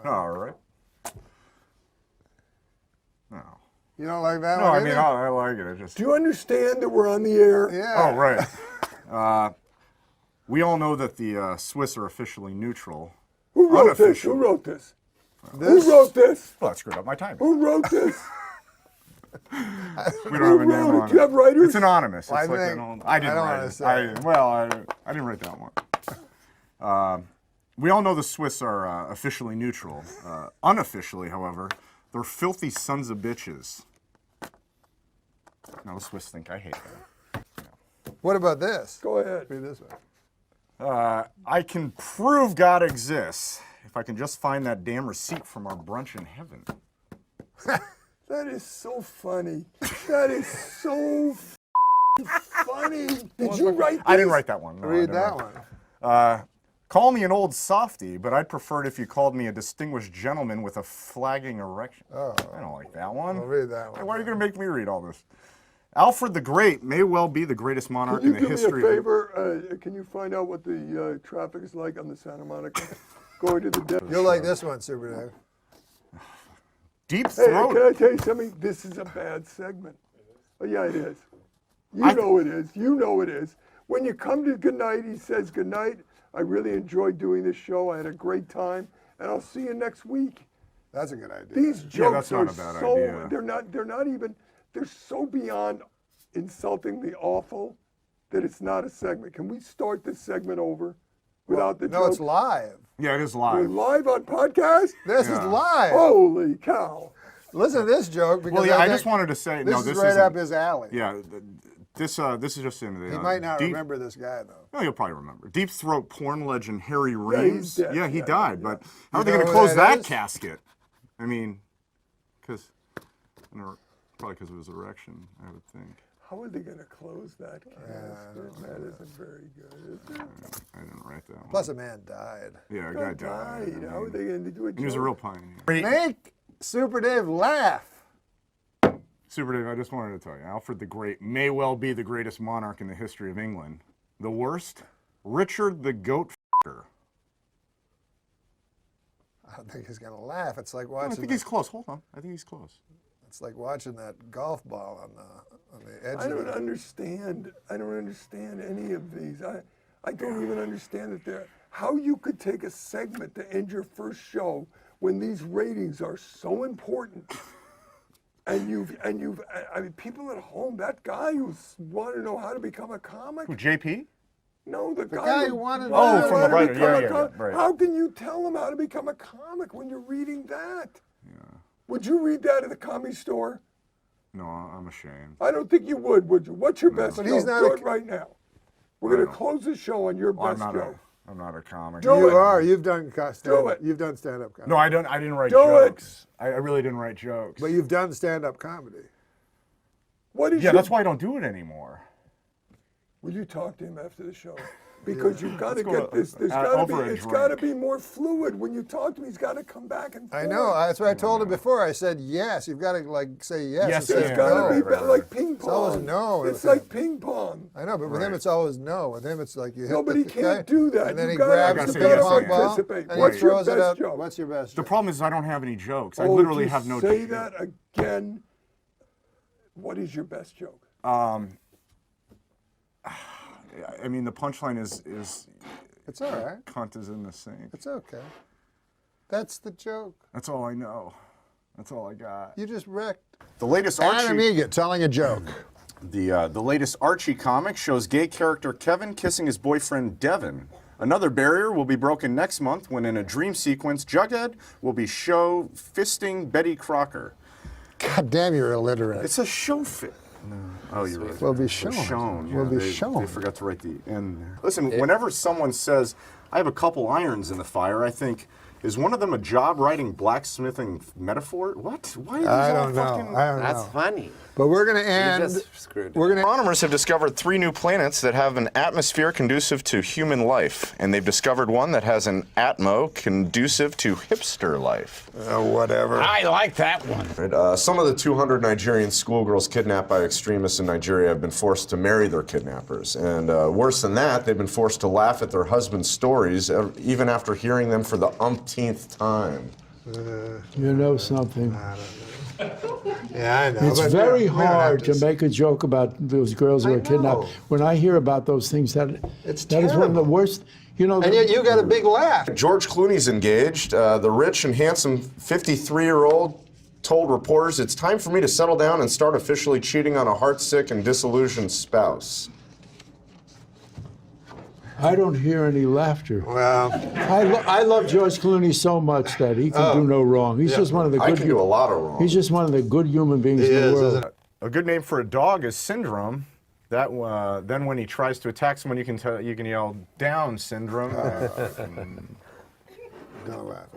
All right. No. You don't like that No, one? I mean, I like it. It just. Do you understand that we're on the air? Yeah. Oh, right. We all know that the Swiss are officially neutral. Who wrote this? Who wrote this? Who wrote this? Well, that screwed up my timing. Who wrote this? We don't have a name wrote it? on Do you have writers? It's anonymous. Well, It's I like think- I didn't I don't write wanna it. say I didn't write that one. We all know the Swiss are officially neutral. Unofficially, however, they're filthy sons of bitches. Now the Swiss think I hate them. What about this? Go ahead. Read this one. I can prove God exists if I can just find that damn receipt from our brunch in heaven. That is so funny. That is so funny. Did you write this? I didn't write that one. No, I Read didn't that write- one. Call me an old softy, but I'd prefer it if you called me a distinguished gentleman with a flagging erection. Oh. I don't like that one. I'll read that one. Why are you going to make me read all this? Alfred the Great may well be the greatest monarch Can you in the do me a history. favor? Can you find out what the traffic is like on the Santa Monica going to the depth? You'll like this one, Super Dave. Deep Hey, throat. can I tell you something? This is a bad segment. Oh, yeah, it is. You know it is. You know it is. When you come to Goodnight, he says, Goodnight, I really enjoyed doing this show. I had a great time, and I'll see you next week. That's a good idea. These Yeah, jokes that's not are a bad so, idea. they're not even, they're so beyond insultingly awful that it's not a segment. Can we start this segment over without the No, joke? it's live. Yeah, it is We're live. live on podcast? This is live. Holy cow. Listen to this joke because Well, yeah, I think just wanted to say, this no, is this right isn't- up his alley. Yeah, this is just in the. He might not deep, remember this guy though. No, you'll probably remember. Deep throat porn legend Harry he's Reeves. dead. Yeah, he Yeah, died. yeah. But how are You they know going to who close that that is? casket? I mean, because probably because of his erection, I would think. How are they going to close that casket? That isn't very good, is it? I didn't write that one. Plus, a man died. Yeah, a Guy guy died. died. How are they going to do it? He was a real pioneer. Make Super Dave laugh. Super Dave, I just wanted to tell you, Alfred the Great may well be the greatest monarch in the history of England. The worst, Richard the Goat F***er. I don't think he's gonna laugh. It's like I watching. think he's close. Hold on. I think he's close. It's like watching that golf ball on the edge I of don't the. understand. I don't understand any of these. I don't even understand that they're, how you could take a segment to end your first show when these ratings are so important. I mean, people at home, that guy who's wanted to know how to become a comic. Who, JP? No, the guy who wanted to Oh, know from how the to writer. become Yeah, a yeah, comic. yeah, right. How can you tell him how to become a comic when you're reading that? Yeah. Would you read that at the Comedy Store? No, I'm ashamed. I don't think you would you? What's your best But joke? he's not Do a- it right now. We're going to close the show on your I'm best not joke. I'm not a comic. Do You it. are. You've done stand-up. it. You've done stand-up comedy. No, I didn't write Do jokes. I really didn't write jokes. But you've done stand-up comedy. What is yeah, your, that's why I don't do it anymore. Will you talk to him after the show? Because you've got to go get this. There's got to be. over a It's got to drink. be more fluid when you talk to him. He's got to come back and forth. I know. That's what I told him before. I said yes. You've got to like say yes. Yes, instead It's of yeah. got to no. be like ping pong. always no It's with like him. ping pong. I know, but with him it's always no. With him it's like you hit No, but the he can't guy, do that. and then You he gotta- grabs you the gotta ping pong say ball participate. and What's he your throws it best up. joke? What's your best The joke? problem is I don't have any jokes. I Oh, literally to have no say jokes. that again. What is your best joke? I mean, the punchline is It's all right. cunt is in the sink. It's okay. That's the joke. That's all I know. That's all I got. You just wrecked. The latest Adam Egan telling a joke. The latest Archie comic shows gay character Kevin kissing his boyfriend Devin. Another barrier will be broken next month when, in a dream sequence, Jughead will be show fisting Betty Crocker. God damn, you're illiterate. It's a show fit. No. Oh, you're right. Will be shown. Shown. Will yeah, be they, shown. They forgot to write the end there. Listen, whenever someone says, I have a couple irons in the fire, I think, is one of them a job writing blacksmithing metaphor? What? Why are these I all don't know. fucking... I don't That's know. funny. But we're gonna You end. just screwed. We're gonna. Astronomers have discovered 3 new planets that have an atmosphere conducive to human life, and they've discovered one that has an atmo conducive to hipster life. Whatever. I like that one. Some of the 200 Nigerian schoolgirls kidnapped by extremists in Nigeria have been forced to marry their kidnappers. And worse than that, they've been forced to laugh at their husbands' stories even after hearing them for the umpteenth time. You know something. Yeah, I know. It's but very we don't have hard to make a joke about those girls who I are kidnapped. know. When I hear about those things, that It's that is one of the terrible. worst. You know, And yet you got a big laugh. George Clooney's engaged. The rich and handsome 53-year-old told reporters, "It's time for me to settle down and start officially cheating on a heartsick and disillusioned spouse." I don't hear any laughter. Well, I love George Clooney so much that he can do no wrong. He's just one of the I good. can do a lot of wrong. He's just one of the good human beings he in the is, world. isn't it? A good name for a dog is Syndrome. That then when he tries to attack someone, you can yell Down Syndrome. Don't laugh.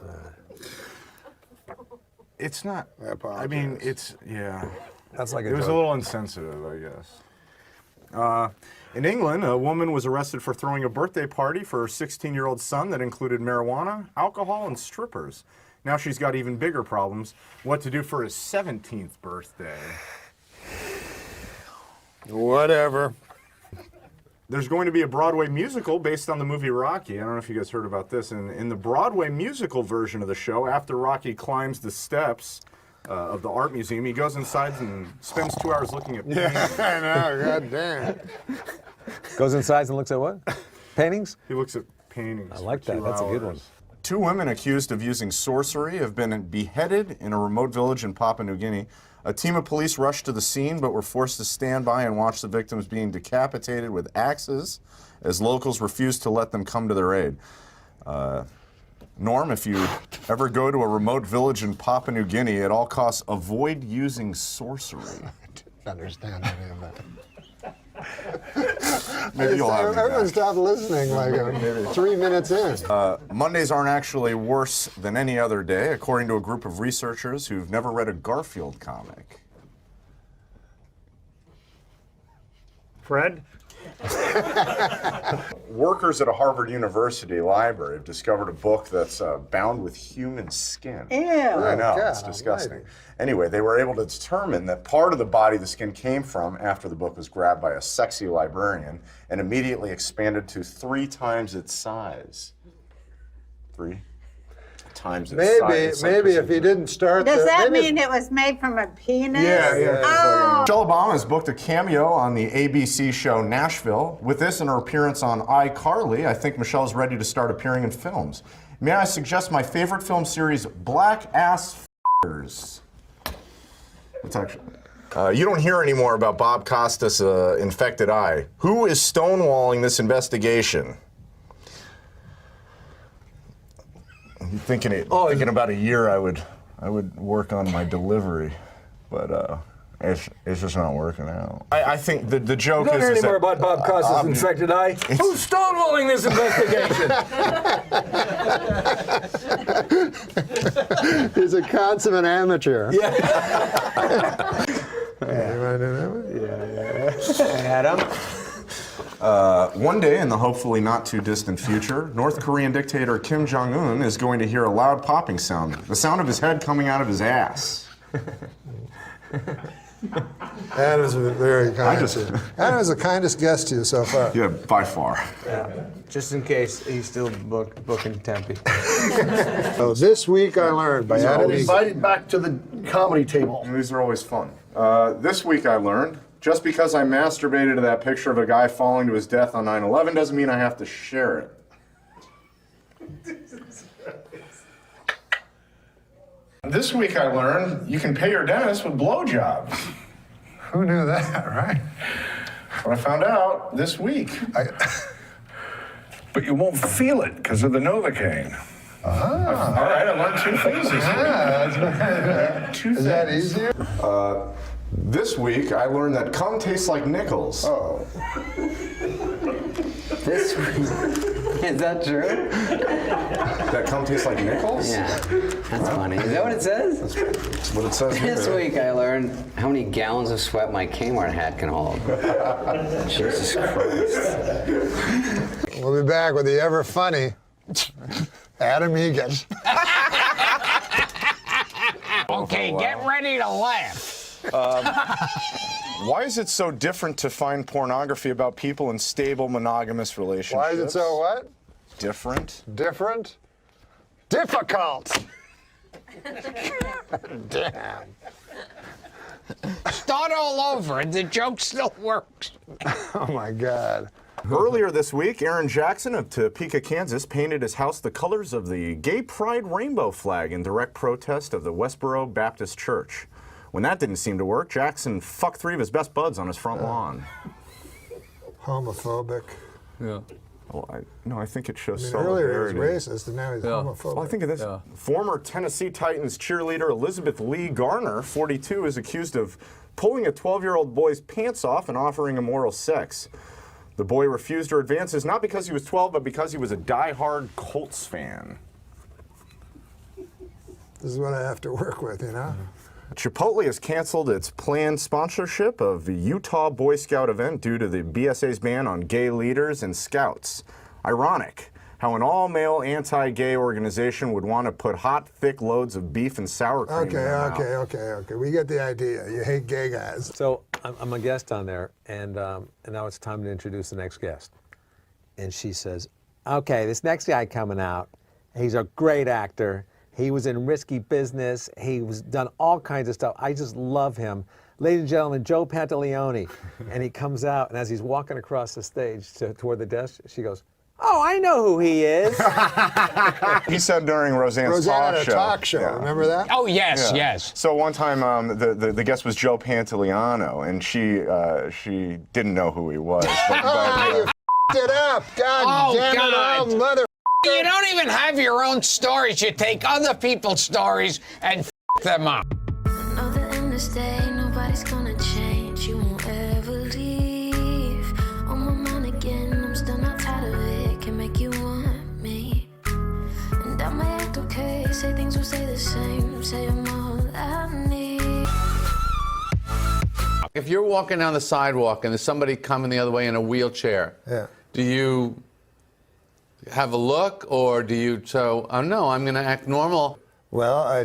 It's not. I apologize. I mean, it's yeah. That's like It was a little insensitive, I guess. In England, a woman was arrested for throwing a birthday party for her 16-year-old son that included marijuana, alcohol, and strippers. Now she's got even bigger problems. What to do for his 17th birthday? Whatever. There's going to be a Broadway musical based on the movie Rocky. I don't know if you guys heard about this. In the Broadway musical version of the show, after Rocky climbs the steps of the art museum, he goes inside and spends 2 hours looking at paintings. I know, god damn. Goes inside and looks at what? Paintings? He looks at paintings. I like for that. 2 That's a good one. hours. 2 women accused of using sorcery have been beheaded in a remote village in Papua New Guinea. A team of police rushed to the scene but were forced to stand by and watch the victims being decapitated with axes as locals refused to let them come to their aid. Norm, if you ever go to a remote village in Papua New Guinea, at all costs, avoid using sorcery. Understand any of that. Maybe you'll have me Everyone back. stopped listening like 3 minutes in. Mondays aren't actually worse than any other day, according to a group of researchers who've never read a Garfield comic. Fred? Workers at a Harvard University library have discovered a book that's bound with human skin. Ew. I know, God it's disgusting. almighty. Anyway, they were able to determine that part of the body the skin came from after the book was grabbed by a sexy librarian and immediately expanded to 3 times its size. 3 times its size. Maybe, It's like maybe if this- he didn't start Does that maybe- mean it was made from a penis? Yeah. Oh. Michelle Obama has booked a cameo on the ABC show Nashville. With this and her appearance on iCarly, I think Michelle is ready to start appearing in films. May I suggest my favorite film series, Black Ass F***ers? It's actually. You don't hear any more about Bob Costas' infected eye. Who is stonewalling this investigation? I'm thinking about a year I would work on my delivery, but it's just not working out. I think the joke Don't is hear any that- more about Bob Costas' infected eye. Who's stonewalling this investigation? He's a consummate amateur. Yeah. You want to do that one? Adam? One day in the hopefully not too distant future, North Korean dictator Kim Jong-un is going to hear a loud popping sound, the sound of his head coming out of his ass. Adam is very kind. just- Adam is the kindest guest to you so far. Yeah, by far. Just in case he's still booking Tempe. So this week I learned by Adam. Invited back to the comedy table. These are always fun. This week I learned, just because I masturbated to that picture of a guy falling to his death on 9/11 doesn't mean I have to share it. This week I learned you can pay your dentist with blowjobs. Who knew that, right? What I found out this week. But you won't feel it because of the Novocaine. All right, I learned 2 things this week. 2 Is that things. easier? This week I learned that cum tastes like nickels. Oh. This week. Is that true? That cum tastes like nickels? Yeah. That's funny. Is that what it says? That's what it says here. This week I learned how many gallons of sweat my Kmart hat can hold. Jesus Christ. We'll be back with the ever funny Adam Egan. Okay, get ready to laugh. Why is it so different to find pornography about people in stable monogamous relationships? Why is it so what? different? Different? Difficult. Damn. Start all over, and the joke still works. Oh my God. Earlier this week, Aaron Jackson of Topeka, Kansas, painted his house the colors of the Gay Pride rainbow flag in direct protest of the Westboro Baptist Church. When that didn't seem to work, Jackson fucked 3 of his best buds on his front lawn. Homophobic. Yeah. Well, I think it shows Earlier he solidarity. was racist, and now he's homophobic. Well, I think of this. Former Tennessee Titans cheerleader Elizabeth Lee Garner, 42, is accused of pulling a 12-year-old boy's pants off and offering him oral sex. The boy refused her advances not because he was 12, but because he was a die-hard Colts fan. This is what I have to work with, you know? Chipotle has canceled its planned sponsorship of the Utah Boy Scout event due to the BSA's ban on gay leaders and scouts. Ironic how an all-male anti-gay organization would want to put hot, thick loads of beef and sour cream in their mouth. Okay. We get the idea. You hate gay guys. So I'm a guest on there, and now it's time to introduce the next guest. And she says, okay, this next guy coming out, he's a great actor. He was in Risky Business. He was done all kinds of stuff. I just love him. Ladies and gentlemen, Joe Pantoliano. And he comes out, and as he's walking across the stage toward the desk, she goes, oh, I know who he is. He said during Roseanne's talk show. Yeah. Remember that? Oh, yes, Yeah. yes. So one time, the guest was Joe Pantoliano, and she didn't know who he was. You f***ed it up. God Oh, damn it God. all, mother. You don't even have your own stories. You take other people's stories and f them up. Know that in this day, nobody's gonna change. You won't ever leave. On my mind again, I'm still not tired of it. Can make you want me. And I might act okay, say things will stay the same. Say I'm all I need. If you're walking down the sidewalk and there's somebody coming the other way in a wheelchair, do you have a look, or do you oh no, I'm going to act normal? Well, I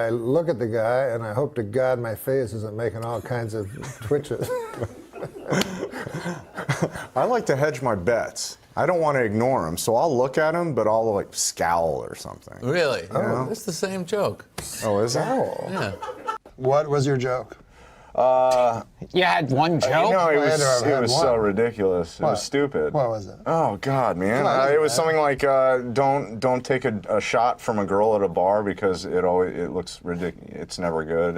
look at the guy, and I hope to God my face isn't making all kinds of twitches. I like to hedge my bets. I don't want to ignore him, so I'll look at him, but I'll like scowl or something. Really? Oh. It's the same joke. Oh, is that? Yeah. What was your joke? You had one joke? No, it I had to have had was so one. ridiculous. It What? was stupid. What was it? Oh God, man! Well, that It was was bad. something like, don't take a shot from a girl at a bar because it looks ridiculous. It's never good.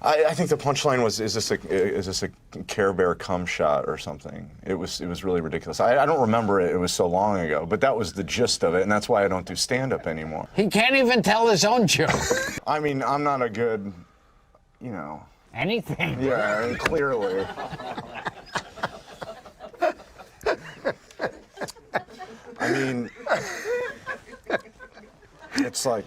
I think the punchline was, is this a Care Bear cum shot or something? It was really ridiculous. I don't remember it. It was so long ago, but that was the gist of it, and that's why I don't do stand-up anymore. He can't even tell his own joke. I mean, I'm not a good, Anything. Yeah, clearly. I mean, it's like,